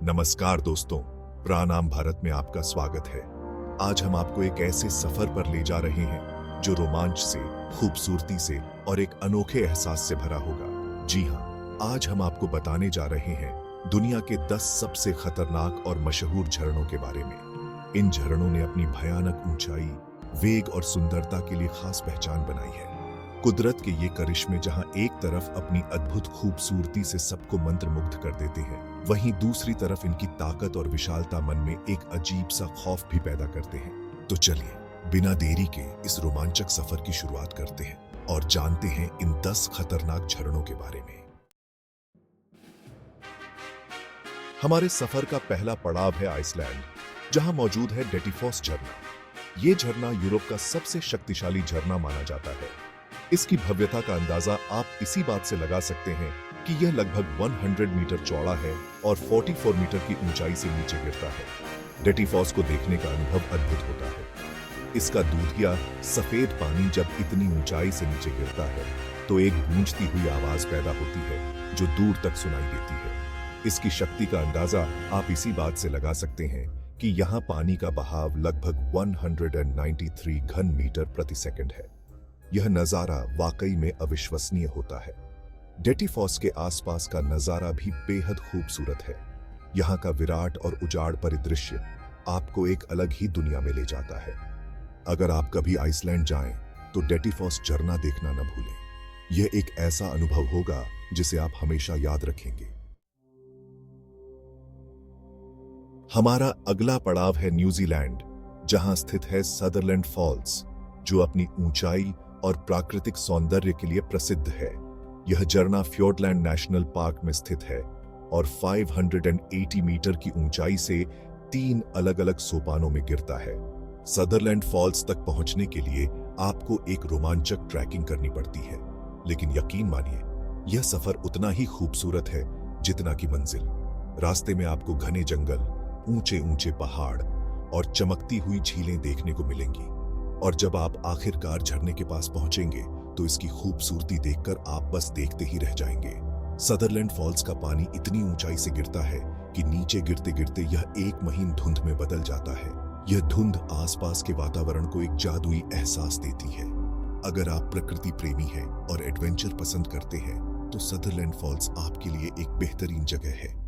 नमस्कार दोस्तों, प्राणाम भारत में आपका स्वागत है। आज हम आपको एक ऐसे सफर पर ले जा रहे हैं जो रोमांच से, खूबसूरती से और एक अनोखे एहसास से भरा होगा। जी हाँ, आज हम आपको बताने जा रहे हैं दुनिया के 10 सबसे खतरनाक और मशहूर झरनों के बारे में। इन झरनों ने अपनी भयानक ऊंचाई, वेग और सुंदरता के लिए खास पहचान बनाई है। कुदरत के ये करिश्मे जहां एक तरफ अपनी अद्भुत खूबसूरती से सबको मंत्रमुग्ध कर देते हैं, वहीं दूसरी तरफ इनकी ताकत और विशालता मन में एक अजीब सा खौफ भी पैदा करते हैं। तो चलिए बिना देरी के इस रोमांचक सफर की शुरुआत करते हैं और जानते हैं इन 10 खतरनाक झरनों के बारे में। हमारे सफर का पहला पड़ाव है आइसलैंड, जहां मौजूद है डेटिफॉस झरना। ये झरना यूरोप का सबसे शक्तिशाली झरना माना जाता है। इसकी भव्यता का अंदाजा आप इसी बात से लगा सकते हैं कि यह लगभग 100 मीटर चौड़ा है और 44 मीटर की ऊंचाई से नीचे गिरता है। डेटिफॉस को देखने का अनुभव अद्भुत होता है। इसका दूधिया सफेद पानी जब इतनी ऊंचाई से नीचे गिरता है तो एक गूंजती हुई आवाज पैदा होती है जो दूर तक सुनाई देती है। इसकी शक्ति का अंदाजा आप इसी बात से लगा सकते हैं कि यहाँ पानी का बहाव लगभग 193 घन मीटर प्रति सेकंड है। यह नजारा वाकई में अविश्वसनीय होता है। डेटिफॉस के आसपास का नजारा भी बेहद खूबसूरत है। यहाँ का विराट और उजाड़ परिदृश्य आपको एक अलग ही दुनिया में ले जाता है। अगर आप कभी आइसलैंड जाएं, तो डेटिफॉस झरना देखना न भूलें। यह एक ऐसा अनुभव होगा जिसे आप हमेशा याद रखेंगे। हमारा अगला पड़ाव है न्यूजीलैंड, जहां स्थित है सदरलैंड फॉल्स, जो अपनी ऊंचाई और प्राकृतिक सौंदर्य के लिए प्रसिद्ध है। यह झरना फ्योर्डलैंड नेशनल पार्क में स्थित है और 580 मीटर की ऊंचाई से 3 अलग-अलग सोपानों में गिरता है। सदरलैंड फॉल्स तक पहुंचने के लिए आपको एक रोमांचक ट्रैकिंग करनी पड़ती है, लेकिन यकीन मानिए, यह सफर उतना ही खूबसूरत है जितना की मंजिल। रास्ते में आपको घने जंगल, ऊंचे-ऊंचे पहाड़ और चमकती हुई झीलें देखने को मिलेंगी। और जब आप आखिरकार झरने के पास पहुंचेंगे तो इसकी खूबसूरती देखकर आप बस देखते ही रह जाएंगे। सदरलैंड फॉल्स का पानी इतनी ऊंचाई से गिरता है कि नीचे गिरते गिरते यह एक महीन धुंध में बदल जाता है। यह धुंध आसपास के वातावरण को एक जादुई एहसास देती है। अगर आप प्रकृति प्रेमी हैं और एडवेंचर पसंद करते हैं तो सदरलैंड फॉल्स आपके लिए एक बेहतरीन जगह है।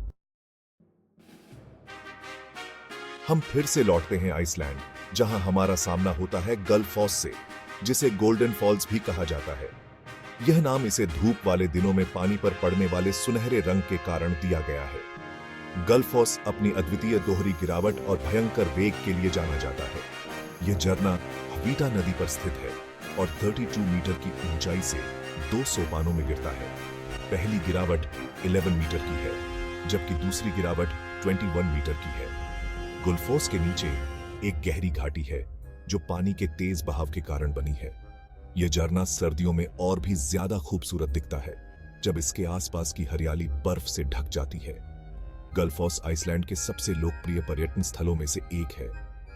हम फिर से लौटते हैं आइसलैंड, जहां हमारा सामना होता है गलफॉस से, जिसे गोल्डन फॉल्स भी कहा जाता है। यह नाम इसे धूप वाले दिनों में पानी पर पड़ने वाले सुनहरे रंग के कारण दिया गया है। गलफॉस अपनी अद्वितीय दोहरी गिरावट और भयंकर वेग के लिए जाना जाता है। यह झरना हवीटा नदी पर स्थित है और 32 मीटर की ऊंचाई से 2 सोपानों में गिरता है। पहली गिरावट 11 मीटर की है, जबकि दूसरी गिरावट 21 मीटर की है। गुलफोस के नीचे एक गहरी घाटी है जो पानी के तेज बहाव के कारण बनी है। यह झरना सर्दियों में और भी ज्यादा खूबसूरत दिखता है जब इसके आसपास की हरियाली बर्फ से ढक जाती है। गलफॉस आइसलैंड के सबसे लोकप्रिय पर्यटन स्थलों में से एक है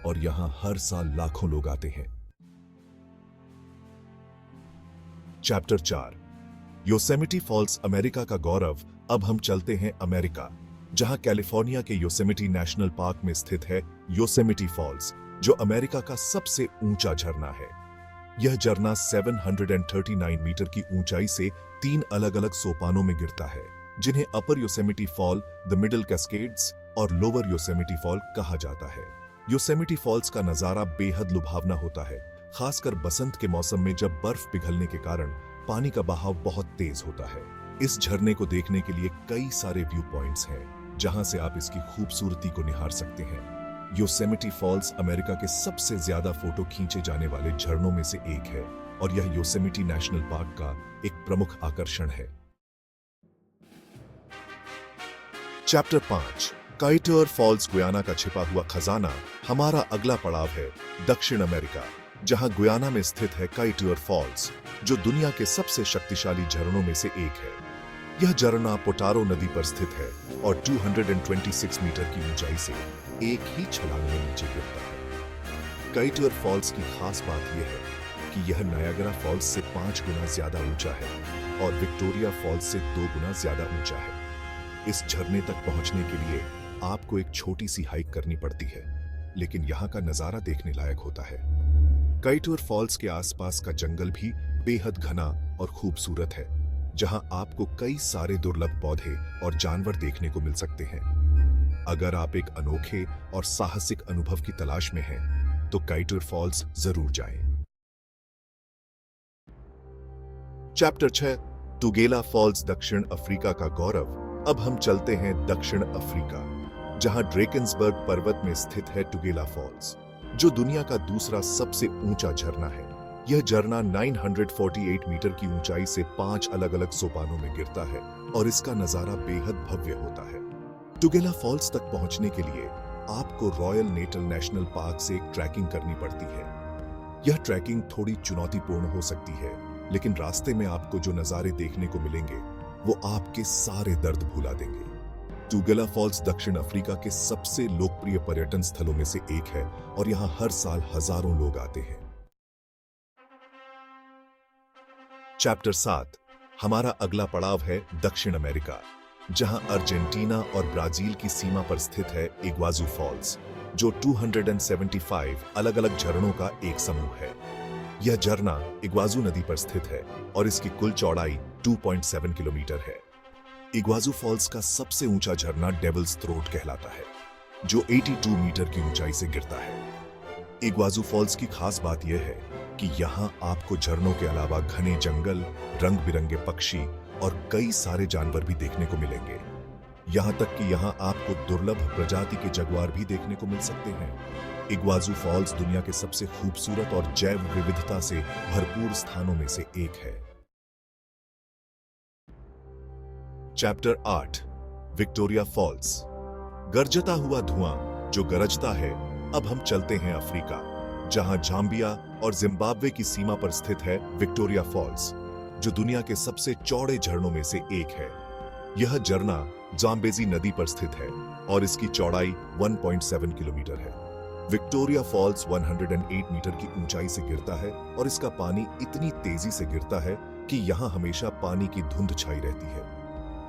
और यहां हर साल लाखों लोग आते हैं। चैप्टर 4, योसेमिटी फॉल्स अमेरिका का गौरव। अब हम चलते हैं अमेरिका, जहां कैलिफोर्निया के योसेमिटी नेशनल पार्क में स्थित है योसेमिटी फॉल्स, जो अमेरिका का सबसे ऊंचा झरना है। यह झरना 739 मीटर की ऊंचाई से 3 अलग-अलग सोपानों में गिरता है, जिन्हें upper Yosemite Fall, the middle cascades और लोअर योसेमिटी फॉल कहा जाता है। योसेमिटी फॉल्स का नजारा बेहद लुभावना होता है, खासकर बसंत के मौसम में जब बर्फ पिघलने के कारण पानी का बहाव बहुत तेज होता है। इस झरने को देखने के लिए कई सारे व्यू पॉइंट्स हैं, जहां से आप इसकी खूबसूरती को निहार सकते हैं। योसेमिटी फॉल्स अमेरिका के सबसे ज्यादा फोटो खींचे जाने वाले झरनों में से एक है और यह योसेमिटी नेशनल पार्क का एक प्रमुख आकर्षण है। चैप्टर 5, काइटर फॉल्स, गुयाना का छिपा हुआ खजाना। हमारा अगला पड़ाव है दक्षिण अमेरिका, जहां गुयाना में स्थित है काइटर फॉल्स, जो दुनिया के सबसे शक्तिशाली झरनों में से एक है। यह झरना पोटारो नदी पर स्थित है और 226 मीटर की ऊंचाई से एक ही छलांग में नीचे गिरता है। काइटर फॉल्स की खास बात यह है कि यह नायाग्रा फॉल्स से 5 गुना ज्यादा ऊंचा है और विक्टोरिया फॉल्स से 2 गुना ज्यादा ऊंचा है। इस झरने तक पहुंचने के लिए आपको एक छोटी सी हाइक करनी पड़ती है, लेकिन यहाँ का नजारा देखने लायक होता है। काइटोर फॉल्स के आसपास का जंगल भी बेहद घना और खूबसूरत है, जहां आपको कई सारे दुर्लभ पौधे और जानवर देखने को मिल सकते हैं। अगर आप एक अनोखे और साहसिक अनुभव की तलाश में हैं, तो काइटोर फॉल्स जरूर जाएं। चैप्टर 6 टुगेला फॉल्स, दक्षिण अफ्रीका का गौरव। अब हम चलते हैं दक्षिण अफ्रीका, जहां ड्रेकन्सबर्ग पर्वत में स्थित है टुगेला फॉल्स, जो दुनिया का दूसरा सबसे ऊंचा झरना है। यह झरना 948 मीटर की ऊंचाई से 5 अलग अलग सोपानों में गिरता है और इसका नजारा बेहद भव्य होता है। टुगेला फॉल्स तक पहुंचने के लिए आपको रॉयल नेटल नेशनल पार्क से एक ट्रैकिंग करनी पड़ती है। यह ट्रैकिंग थोड़ी चुनौतीपूर्ण हो सकती है, लेकिन रास्ते में आपको जो नजारे देखने को मिलेंगे वो आपके सारे दर्द भुला देंगे। टुगेला फॉल्स दक्षिण अफ्रीका के सबसे लोकप्रिय पर्यटन स्थलों में से एक है और यहां हर साल हजारों लोग आते हैं। चैप्टर 7 हमारा अगला पड़ाव है दक्षिण अमेरिका, जहां अर्जेंटीना और ब्राजील की सीमा पर स्थित है इग्वाजू फॉल्स, जो 275 अलग अलग झरनों का एक समूह है। यह झरना इग्वाजू नदी पर स्थित है और इसकी कुल चौड़ाई 2.7 किलोमीटर है। इग्वाजू फॉल्स का सबसे ऊंचा झरना डेविल्स थ्रोट कहलाता है, जो 82 मीटर की ऊंचाई से गिरता है। इग्वाजू फॉल्स की खास बात यह है कि यहां आपको झरनों के अलावा घने जंगल, रंग बिरंगे पक्षी और कई सारे जानवर भी देखने को मिलेंगे। यहां तक कि यहां आपको दुर्लभ प्रजाति के जगुआर भी देखने को मिल सकते हैं। इग्वाजू फॉल्स दुनिया के सबसे खूबसूरत और जैव विविधता से भरपूर स्थानों में से एक है। चैप्टर 8 विक्टोरिया फॉल्स, गरजता हुआ धुआं जो गरजता है। अब हम चलते हैं अफ्रीका, जहां जाम्बिया और जिम्बाब्वे की सीमा पर स्थित है विक्टोरिया फॉल्स, जो दुनिया के सबसे चौड़े झरनों में से एक है। यह झरना जाम्बेजी नदी पर स्थित है और इसकी चौड़ाई 1.7 किलोमीटर है। विक्टोरिया फॉल्स 108 मीटर की ऊंचाई से गिरता है और इसका पानी इतनी तेजी से गिरता है कि यहां हमेशा पानी की धुंध छाई रहती है।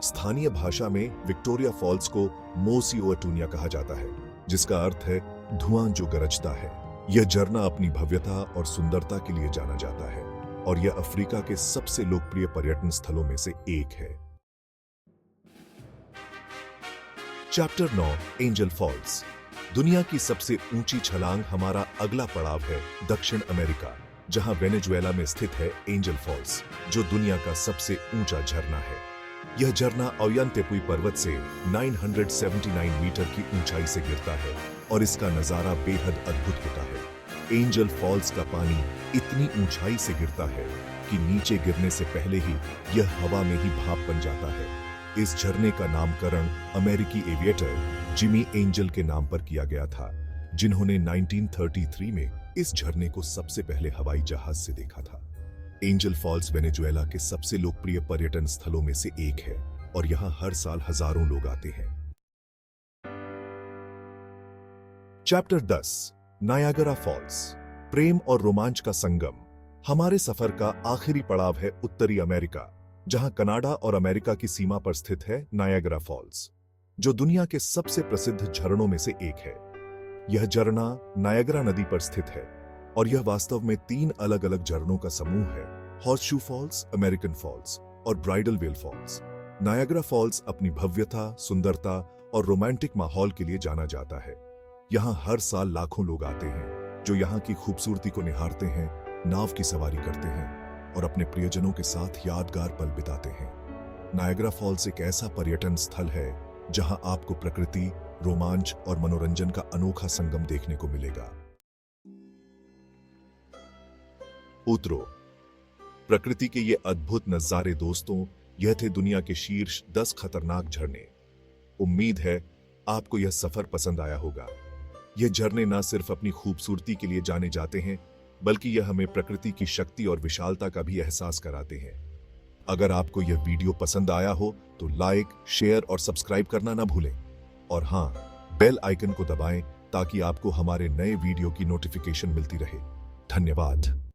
स्थानीय भाषा में विक्टोरिया फॉल्स को मोसिओटूनिया कहा जाता है, जिसका अर्थ है धुआं जो गरजता है। यह झरना अपनी भव्यता और सुंदरता के लिए जाना जाता है और यह अफ्रीका के सबसे लोकप्रिय पर्यटन स्थलों में से एक है। चैप्टर 9 एंजल फॉल्स, दुनिया की सबसे ऊंची छलांग। हमारा अगला पड़ाव है दक्षिण अमेरिका, जहां वेनेजुएला में स्थित है एंजल फॉल्स, जो दुनिया का सबसे ऊंचा झरना है। यह झरना ओयांतेपुई पर्वत से 979 मीटर की ऊंचाई से गिरता है और इसका नजारा बेहद अद्भुत होता है। एंजल फॉल्स का पानी इतनी ऊंचाई से गिरता है कि नीचे गिरने से पहले ही यह हवा में ही भाप बन जाता है। इस झरने का नामकरण अमेरिकी एविएटर जिमी एंजल के नाम पर किया गया था, जिन्होंने 1933 में इस झरने को सबसे पहले हवाई जहाज से देखा था। एंजल फॉल्स वेनेजुएला के सबसे लोकप्रिय पर्यटन स्थलों में से एक है और यहां हर साल हजारों लोग आते हैं। चैप्टर 10 नायागरा फॉल्स, प्रेम और रोमांच का संगम। हमारे सफर का आखिरी पड़ाव है उत्तरी अमेरिका, जहां कनाडा और अमेरिका की सीमा पर स्थित है नायागरा फॉल्स, जो दुनिया के सबसे प्रसिद्ध झरनों में से एक है। यह झरना नायागरा नदी पर स्थित है और यह वास्तव में 3 अलग अलग झरनों का समूह है: हॉर्सशू फॉल्स, अमेरिकन फॉल्स और ब्राइडल वेल फॉल्स। नायागरा फॉल्स अपनी भव्यता, सुंदरता और रोमांटिक माहौल के लिए जाना जाता है। यहाँ हर साल लाखों लोग आते हैं जो यहाँ की खूबसूरती को निहारते हैं, नाव की सवारी करते हैं और अपने प्रियजनों के साथ यादगार पल बिताते हैं। नायागरा फॉल्स एक ऐसा पर्यटन स्थल है जहां आपको प्रकृति, रोमांच और मनोरंजन का अनोखा संगम देखने को मिलेगा। उतरो, प्रकृति के ये अद्भुत नजारे दोस्तों, यह थे दुनिया के शीर्ष 10 खतरनाक झरने। उम्मीद है आपको यह सफर पसंद आया होगा। यह झरने न सिर्फ अपनी खूबसूरती के लिए जाने जाते हैं, बल्कि यह हमें प्रकृति की शक्ति और विशालता का भी एहसास कराते हैं। अगर आपको यह वीडियो पसंद आया हो तो लाइक, शेयर और सब्सक्राइब करना ना भूलें। और हां, बेल आइकन को दबाएं ताकि आपको हमारे नए वीडियो की नोटिफिकेशन मिलती रहे। धन्यवाद।